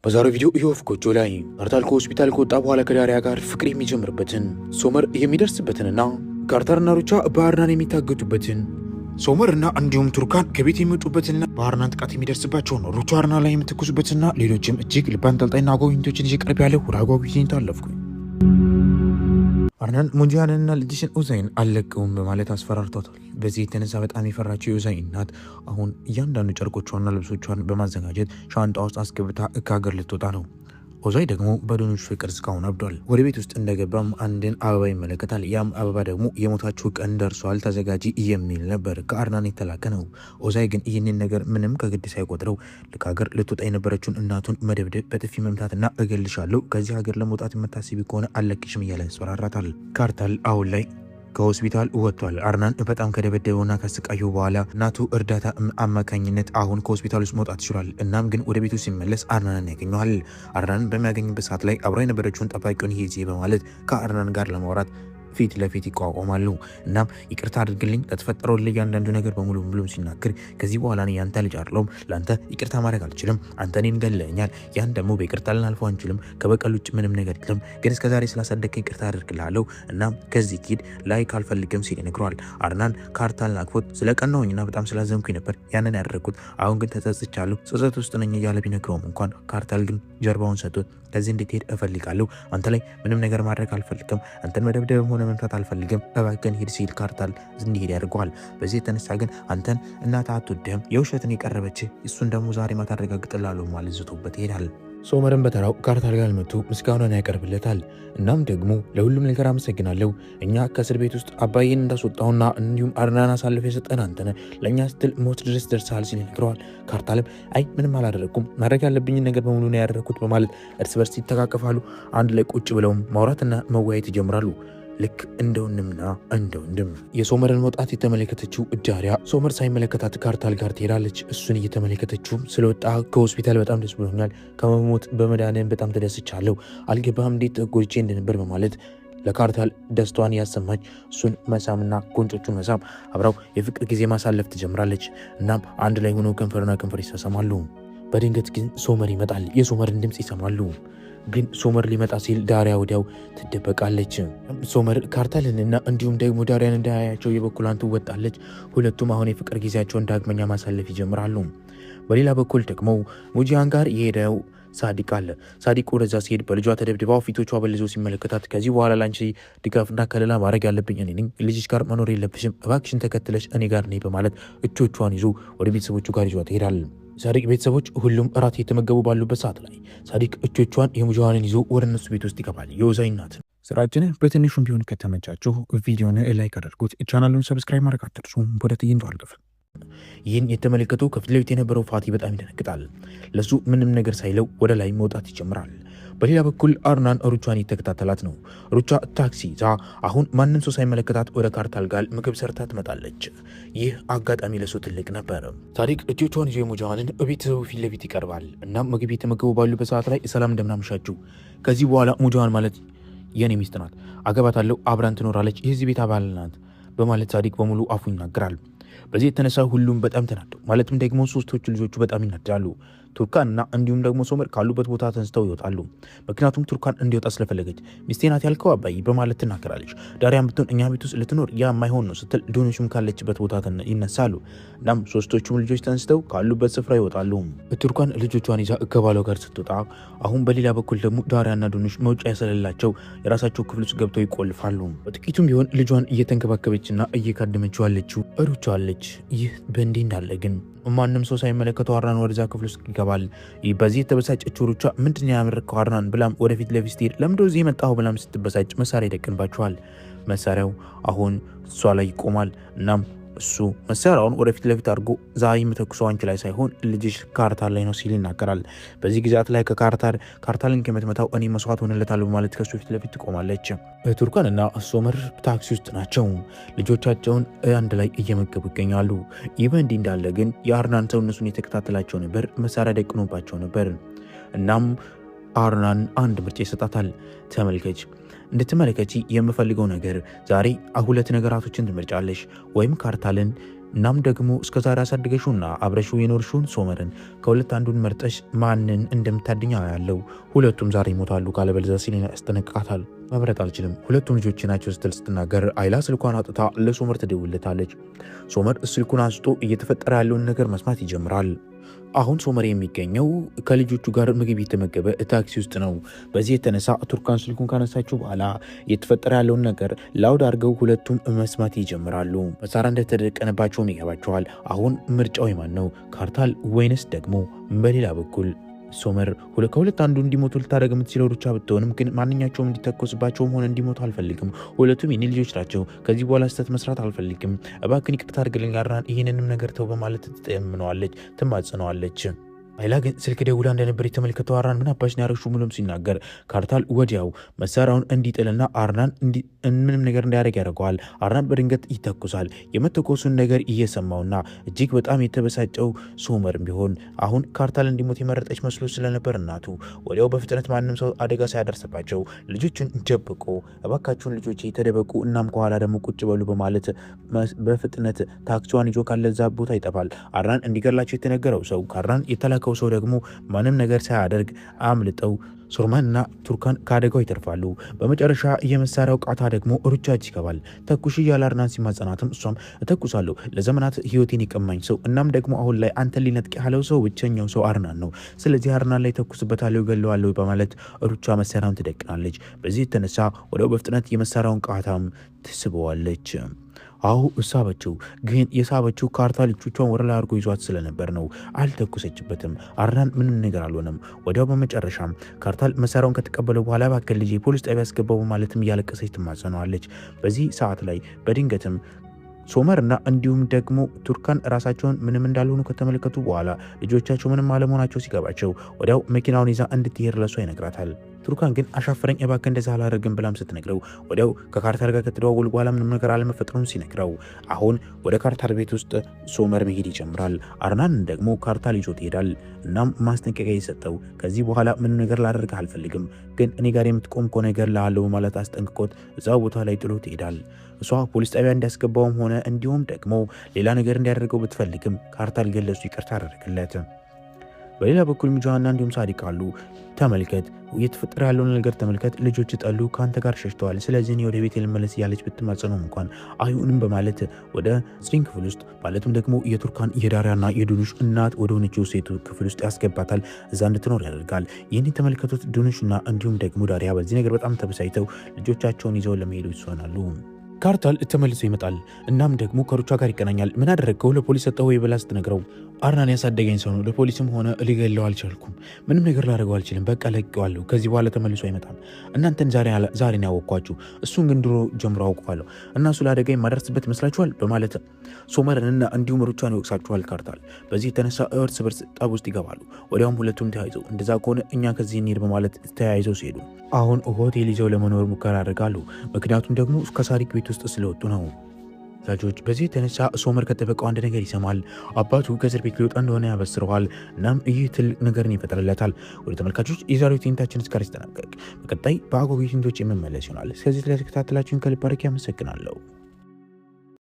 በዛሬው ቪዲዮ የወፍ ጎጆ ላይ ካርታል ከሆስፒታል ከወጣ በኋላ ከዳሪያ ጋር ፍቅር የሚጀምርበትን ሶመር የሚደርስበትንና ካርታልና ሩቻ በአርናን የሚታገቱበትን ሶመርና እንዲሁም ቱርካን ከቤት የሚወጡበትና በአርናን ጥቃት የሚደርስባቸው ነው። ሩቻ አርናን ላይ የምትኩሱበትና ሌሎችም እጅግ ልብ አንጠልጣይና አጓጊነቶችን ይዤ ቀርብ ያለ ወደ አጓጊ ዜና ታለፍኩኝ። አርናን ሙጂያንንና ልጅሽን ኡዛይን አልለቀውም በማለት አስፈራርቷታል። በዚህ የተነሳ በጣም የፈራችው የኡዛይን እናት አሁን እያንዳንዱ ጨርቆቿና ልብሶቿን በማዘጋጀት ሻንጣ ውስጥ አስገብታ ከሀገር ልትወጣ ነው። ኡዛይ ደግሞ በዶኖች ፍቅር እስካሁን አብዷል። ወደ ቤት ውስጥ እንደገባም አንድን አበባ ይመለከታል። ያም አበባ ደግሞ የሞታችሁ ቀን ደርሷል ተዘጋጂ የሚል ነበር። ከአርናን የተላከ ነው። ኡዛይ ግን ይህንን ነገር ምንም ከግድ ሳይቆጥረው ከሀገር ልትወጣ የነበረችውን እናቱን መደብደብ፣ በጥፊ መምታትና እገልሻለሁ ከዚህ ሀገር ለመውጣት የምታስቢ ከሆነ አለቅሽም እያለ ያስፈራራታል። ካርታል አሁን ላይ ከሆስፒታል ወጥቷል። አርናን በጣም ከደበደበውና ካሰቃዩ በኋላ እናቱ እርዳታ አማካኝነት አሁን ከሆስፒታል ውስጥ መውጣት ይችላል። እናም ግን ወደ ቤቱ ሲመለስ አርናንን ያገኘዋል። አርናንን በሚያገኝበት ሰዓት ላይ አብራ የነበረችውን ጠባቂውን ሄጄ በማለት ከአርናን ጋር ለማውራት ፊት ለፊት ይቋቋማሉ። እናም ይቅርታ አድርግልኝ ለተፈጠረው ለእያንዳንዱ ነገር በሙሉ ብሎም ሲናገር ከዚህ በኋላ እኔ ያንተ ልጅ አይደለሁም፣ ለአንተ ይቅርታ ማድረግ አልችልም፣ አንተ እኔን ገለኸኛል፣ ያን ደግሞ በይቅርታ ልናልፈው አንችልም፣ ከበቀል ውጭ ምንም ነገር የለም፣ ግን እስከዛሬ ስላሳደግከኝ ይቅርታ አድርግልሃለሁ፣ እናም ከዚህ ኪድ ላይ ካልፈልግም ሲል ይነግረዋል። አርናን ካርታልን አቅፎት ስለቀናሁኝና በጣም ስላዘንኩኝ ነበር ያንን ያደረግኩት፣ አሁን ግን ተጸጽቻለሁ፣ ጸጸት ውስጥ ነኝ እያለ ቢነግረውም እንኳን ካርታል ግን ጀርባውን ሰጥቶት ከዚህ እንድትሄድ እፈልጋለሁ፣ አንተ ላይ ምንም ነገር ማድረግ አልፈልግም፣ አንተን መደብደብም ሆነ መምታት አልፈልግም፣ እባክህን ሂድ ሲል ካርታል እንዲሄድ ያደርገዋል። በዚህ የተነሳ ግን አንተን እናትህ አትወድህም፣ የውሸትን የቀረበች እሱን ደግሞ ዛሬ ማታረጋግጥላለሁ ማለት ዝቶበት ይሄዳል። ሶመርን በተራው ካርታል ጋር መጥቶ ምስጋናን ያቀርብለታል። እናም ደግሞ ለሁሉም ነገር አመሰግናለሁ፣ እኛ ከእስር ቤት ውስጥ አባዬን እንዳስወጣውና እንዲሁም አርናን አሳልፈ የሰጠን አንተነ ለእኛ ስትል ሞት ድረስ ደርሰሃል ሲል ይነግረዋል። ካርታልም አይ ምንም አላደረግኩም፣ ማድረግ ያለብኝን ነገር በሙሉ ነው ያደረግኩት በማለት እርስ በርስ ይተቃቀፋሉ። አንድ ላይ ቁጭ ብለውም ማውራትና መወያየት ይጀምራሉ። ልክ እንደ ወንድምና እንደ ወንድም የሶመርን መውጣት የተመለከተችው ዳሪያ ሶመር ሳይመለከታት ካርታል ጋር ትሄዳለች። እሱን እየተመለከተችው ስለወጣ ከሆስፒታል በጣም ደስ ብሎኛል፣ ከመሞት በመዳንን በጣም ተደስቻለሁ፣ አልገባህም እንዴት ተጎድቼ እንደነበር በማለት ለካርታል ደስቷን ያሰማች እሱን መሳምና ጉንጮቹን መሳም አብረው የፍቅር ጊዜ ማሳለፍ ትጀምራለች። እናም አንድ ላይ ሆነው ከንፈርና ከንፈር ይሳሳማሉ። በድንገት ግን ሶመር ይመጣል። የሶመርን ድምፅ ይሰማሉ። ግን ሶመር ሊመጣ ሲል ዳሪያ ወዲያው ትደበቃለች። ሶመር ካርታልንና እንዲሁም ደግሞ ዳሪያን እንዳያያቸው የበኩሏን ትወጣለች። ሁለቱም አሁን የፍቅር ጊዜያቸውን ዳግመኛ ማሳለፍ ይጀምራሉ። በሌላ በኩል ደግሞ ሙጂያን ጋር የሄደው ሳዲቅ አለ። ሳዲቅ ወደዛ ሲሄድ በልጇ ተደብድባው ፊቶቿ በልዞ ሲመለከታት ከዚህ በኋላ ላንቺ ድጋፍና ከለላ ማድረግ ያለብኝ እኔ ነኝ፣ ልጅሽ ጋር መኖር የለብሽም፣ እባክሽን ተከትለሽ እኔ ጋር ነይ በማለት እጆቿን ይዞ ወደ ቤተሰቦቹ ጋር ይዟት ይሄዳል። ሳዲቅ ቤተሰቦች ሁሉም እራት የተመገቡ ባሉበት ሰዓት ላይ ሳዲቅ እጆቿን የሙጂያንን ይዞ ወደ እነሱ ቤት ውስጥ ይገባል። የኡዛይ እናት ስራችን በትንሹም ቢሆን ከተመቻችሁ ቪዲዮን ላይክ አድርጉት፣ ቻናሉን ሰብስክራይብ ማድረግ አትርሱ። ወደ ትዕይንቱ አልገፍም። ይህን የተመለከቱ ከፊት ለፊት የነበረው ፋቲ በጣም ይደነግጣል። ለሱ ምንም ነገር ሳይለው ወደ ላይ መውጣት ይጀምራል። በሌላ በኩል አርናን ሩቻን የተከታተላት ነው። ሩቻ ታክሲ ይዛ አሁን ማንም ሰው ሳይመለከታት ወደ ካርታል ጋር ምግብ ሰርታ ትመጣለች። ይህ አጋጣሚ ለሱ ትልቅ ነበር። ሳዲቅ እጆቿን ይዞ ሙጂያንን ቤተሰቡ ፊት ለፊት ይቀርባል። እናም ምግብ የተመገቡ ባሉበት ሰዓት ላይ ሰላም እንደምናምሻችሁ፣ ከዚህ በኋላ ሙጂያን ማለት የኔ ሚስት ናት፣ አገባታለሁ፣ አብራን ትኖራለች፣ የዚህ ቤት አባል ናት በማለት ሳዲቅ በሙሉ አፉ ይናገራል። በዚህ የተነሳ ሁሉም በጣም ተናደው፣ ማለትም ደግሞ ሶስቶቹ ልጆቹ በጣም ይናደዳሉ። ቱርካን እና እንዲሁም ደግሞ ሶመር ካሉበት ቦታ ተንስተው ይወጣሉ። ምክንያቱም ቱርካን እንዲወጣ ስለፈለገች ሚስቴ ናት ያልከው አባይ በማለት ትናገራለች። ዳሪያን ብትሆን እኛ ቤት ውስጥ ልትኖር ያ የማይሆን ነው ስትል ዶኖችም ካለችበት ቦታ ይነሳሉ። እናም ሶስቶቹም ልጆች ተንስተው ካሉበት ስፍራ ይወጣሉ። ቱርካን ልጆቿን ይዛ ከባሏ ጋር ስትወጣ፣ አሁን በሌላ በኩል ደግሞ ዳሪያና ዶኖች መውጫ ያሰለላቸው የራሳቸው ክፍል ውስጥ ገብተው ይቆልፋሉ። በጥቂቱም ቢሆን ልጇን እየተንከባከበችና እየካደመችው ያለችው ሩቻ አለች። ይህ በእንዲህ እንዳለ ግን ማንም ሰው ሳይመለከተው አርናን ወደዛ ክፍል ውስጥ ይገባል። በዚህ የተበሳጨችው ሩቻ ምንድን ያመረከው አርናን ብላም ወደፊት ለፊት ስትሄድ ለምዶ እዚህ የመጣው ብላም ስትበሳጭ መሳሪያ ይደቅንባቸዋል። መሳሪያው አሁን እሷ ላይ ይቆማል። እናም እሱ መሳሪያውን ወደፊት ለፊት አድርጎ ዛይ የምተኩሰው አንቺ ላይ ሳይሆን ልጅሽ ካርታል ላይ ነው ሲል ይናገራል። በዚህ ጊዜያት ላይ ካርታልን ከመትመታው እኔ መስዋዕት ሆንለታለሁ በማለት ከሱ ፊት ለፊት ትቆማለች። ቱርካን እና ሶመር ታክሲ ውስጥ ናቸው። ልጆቻቸውን አንድ ላይ እየመገቡ ይገኛሉ። ይህ በእንዲህ እንዳለ ግን የአርናን ሰው እነሱን የተከታተላቸው ነበር፣ መሳሪያ ደቅኖባቸው ነበር። እናም አርናን አንድ ምርጫ ይሰጣታል። ተመልከች፣ እንድትመለከቺ የምፈልገው ነገር ዛሬ ሁለት ነገራቶችን ትመርጫለሽ፣ ወይም ካርታልን እናም ደግሞ እስከዛሬ አሳድገሽውና አብረሽው የኖርሽውን ሶመርን ከሁለት አንዱን መርጠሽ ማንን እንደምታድኛ ያለው ሁለቱም ዛሬ ይሞታሉ ካለበለዚያ ሲል ያስጠነቅቃታል። መምረጥ አልችልም፣ ሁለቱም ልጆች ናቸው ስትል ስትናገር አይላ ስልኳን አውጥታ ለሶመር ትደውልለታለች። ሶመር ስልኩን አንስቶ እየተፈጠረ ያለውን ነገር መስማት ይጀምራል። አሁን ሶመር የሚገኘው ከልጆቹ ጋር ምግብ የተመገበ ታክሲ ውስጥ ነው። በዚህ የተነሳ ቱርካን ስልኩን ካነሳችው በኋላ እየተፈጠረ ያለውን ነገር ላውድ አድርገው ሁለቱም መስማት ይጀምራሉ። መሳሪያ እንደተደቀነባቸውም ይገባቸዋል። አሁን ምርጫው የማን ነው? ካርታል ወይንስ ደግሞ በሌላ በኩል ሶመር? ከሁለት አንዱ እንዲሞቱ ልታደርግ የምትችለው ሩቻ ብትሆንም ግን ማንኛቸውም እንዲተኮስባቸውም ሆነ እንዲሞቱ አልፈልግም። ሁለቱም የኔ ልጆች ናቸው። ከዚህ በኋላ ስህተት መስራት አልፈልግም። እባክን ይቅርታ አድርግልኝ አርናን፣ ይህንንም ነገር ተው በማለት ትጠምነዋለች፣ ትማጽነዋለች። አይላ ግን ስልክ ደውላ እንደነበር የተመለከተው አርናን ምን አባሽ ያረግሽው ብሎም ሲናገር ካርታል ወዲያው መሳሪያውን እንዲጥልና አርናን ምንም ነገር እንዳያደርግ ያደርገዋል። አርናን በድንገት ይተኩሳል። የመተኮሱን ነገር እየሰማውና እጅግ በጣም የተበሳጨው ሶመርም ቢሆን አሁን ካርታል እንዲሞት የመረጠች መስሎ ስለነበር እናቱ ወዲያው በፍጥነት ማንም ሰው አደጋ ሳያደርስባቸው ልጆቹን ደብቆ እባካችሁን ልጆቼ ተደበቁ፣ እናም ከኋላ ደግሞ ቁጭ በሉ በማለት በፍጥነት ታክሲዋን ይዞ ካለዛ ቦታ ይጠፋል። አርናን እንዲገላቸው የተነገረው ሰው ከአርናን የተላከው ሰው ደግሞ ማንም ነገር ሳያደርግ አምልጠው ሶርማንና ቱርካን ከአደጋው ይተርፋሉ። በመጨረሻ የመሳሪያው ቃታ ደግሞ ሩቻ እጅ ይገባል። ተኩሽ እያለ አርናን ሲማጸናትም እሷም እተኩሳለሁ ለዘመናት ህይወቴን የቀማኝ ሰው እናም ደግሞ አሁን ላይ አንተን ሊነጥቅ ያለው ሰው ብቸኛው ሰው አርናን ነው። ስለዚህ አርናን ላይ ተኩስበታለሁ፣ ገለዋለሁ በማለት ሩቻ መሳሪያውን ትደቅናለች። በዚህ የተነሳ ወዲያው በፍጥነት የመሳሪያውን ቃታም ትስበዋለች። አሁ እሳበችው፣ ግን የሳበችው ካርታል ልጆቿን ወደ ላይ አድርጎ ይዟት ስለነበር ነው። አልተኩሰችበትም። አርናን ምንም ነገር አልሆነም። ወዲያው በመጨረሻም ካርታል መሳሪያውን ከተቀበለው በኋላ እባክህ ልጄ ፖሊስ ጣቢያ ያስገባው ማለትም እያለቀሰች ትማጸነዋለች። በዚህ ሰዓት ላይ በድንገትም ሶመርና እንዲሁም ደግሞ ቱርካን ራሳቸውን ምንም እንዳልሆኑ ከተመለከቱ በኋላ ልጆቻቸው ምንም አለመሆናቸው ሲገባቸው ወዲያው መኪናውን ይዛ እንድትሄድ ለሷ ይነግራታል። ቱርካን ግን አሻፈረኝ እባክህ እንደዛ አላደርግም ብላም ስትነግረው ወዲያው ከካርታል ጋር ከተደዋወሉ በኋላ ምንም ነገር አለመፈጠሩን ሲነግረው አሁን ወደ ካርታል ቤት ውስጥ ሶመር መሄድ ይጀምራል። አርናን ደግሞ ካርታል ይዞት ይሄዳል። እናም ማስጠንቀቂያ የሰጠው ከዚህ በኋላ ምንም ነገር ላደርግህ አልፈልግም፣ ግን እኔ ጋር የምትቆም ከሆነ ነገር ላለው ማለት አስጠንቅቆት እዛው ቦታ ላይ ጥሎት ይሄዳል። እሷ ፖሊስ ጣቢያ እንዲያስገባውም ሆነ እንዲሁም ደግሞ ሌላ ነገር እንዲያደርገው ብትፈልግም ካርታል ገለጹ ይቅርታ አደረግለት። በሌላ በኩል ሚጆዋና እንዲሁም ሳዲቅ አሉ። ተመልከት እየተፈጠረ ያለውን ነገር ተመልከት፣ ልጆች ጠሉ ከአንተ ጋር ሸሽተዋል፣ ስለዚህ እኔ ወደ ቤት ልመለስ እያለች ብትማጸነውም እንኳን አይሁንም በማለት ወደ ስሪን ክፍል ውስጥ ማለትም ደግሞ የቱርካን የዳሪያና የዱኑሽ እናት ወደ ሆነችው ሴቱ ክፍል ውስጥ ያስገባታል። እዛ እንድትኖር ያደርጋል። ይህን የተመለከቱት ዱኑሽና እንዲሁም ደግሞ ዳሪያ በዚህ ነገር በጣም ተበሳይተው ልጆቻቸውን ይዘው ለመሄዱ ይሆናሉ። ካርታል ተመልሶ ይመጣል። እናም ደግሞ ከሩቻ ጋር ይገናኛል። ምን አደረግከው? ለፖሊስ ሰጠው ወይ ብላ ስትነግረው አርናን ያሳደገኝ ሰው ነው፣ ለፖሊስም ሆነ ሊገለው አልቻልኩም፣ ምንም ነገር ላደርገው አልችልም፣ በቃ ለቀዋለሁ፣ ከዚህ በኋላ ተመልሶ አይመጣም። እናንተን ዛሬ ነው ያወቅኳችሁ፣ እሱን ግን ድሮ ጀምሮ አውቀዋለሁ እና እሱ ለአደጋ የማደርስበት ይመስላችኋል በማለት ሶመርንና እንዲሁም ሩቻን ይወቅሳችኋል ካርታል። በዚህ የተነሳ እርስ በርስ ጠብ ውስጥ ይገባሉ። ወዲያውም ሁለቱም ተያይዘው እንደዛ ከሆነ እኛ ከዚህ እንሂድ በማለት ተያይዘው ሲሄዱ አሁን ሆቴል ይዘው ለመኖር ሙከራ ያደርጋሉ። ምክንያቱም ደግሞ ከሳዲቅ ቤት ውስጥ ስለወጡ ነው። ዛጆች በዚህ የተነሳ ሶመር ከጠበቀው አንድ ነገር ይሰማል። አባቱ ከእስር ቤት ሊወጣ እንደሆነ ያበስረዋል። እናም ይህ ትልቅ ነገርን ይፈጥርለታል። ወደ ተመልካቾች የዛሬው ትዕይንታችን እስካር ይጠናቀቅ። በቀጣይ በአጓጊ ትዕይንቶች የምመለስ ይሆናል። እስከዚህ ስለተከታተላችሁን ከልብ አድርጌ አመሰግናለሁ።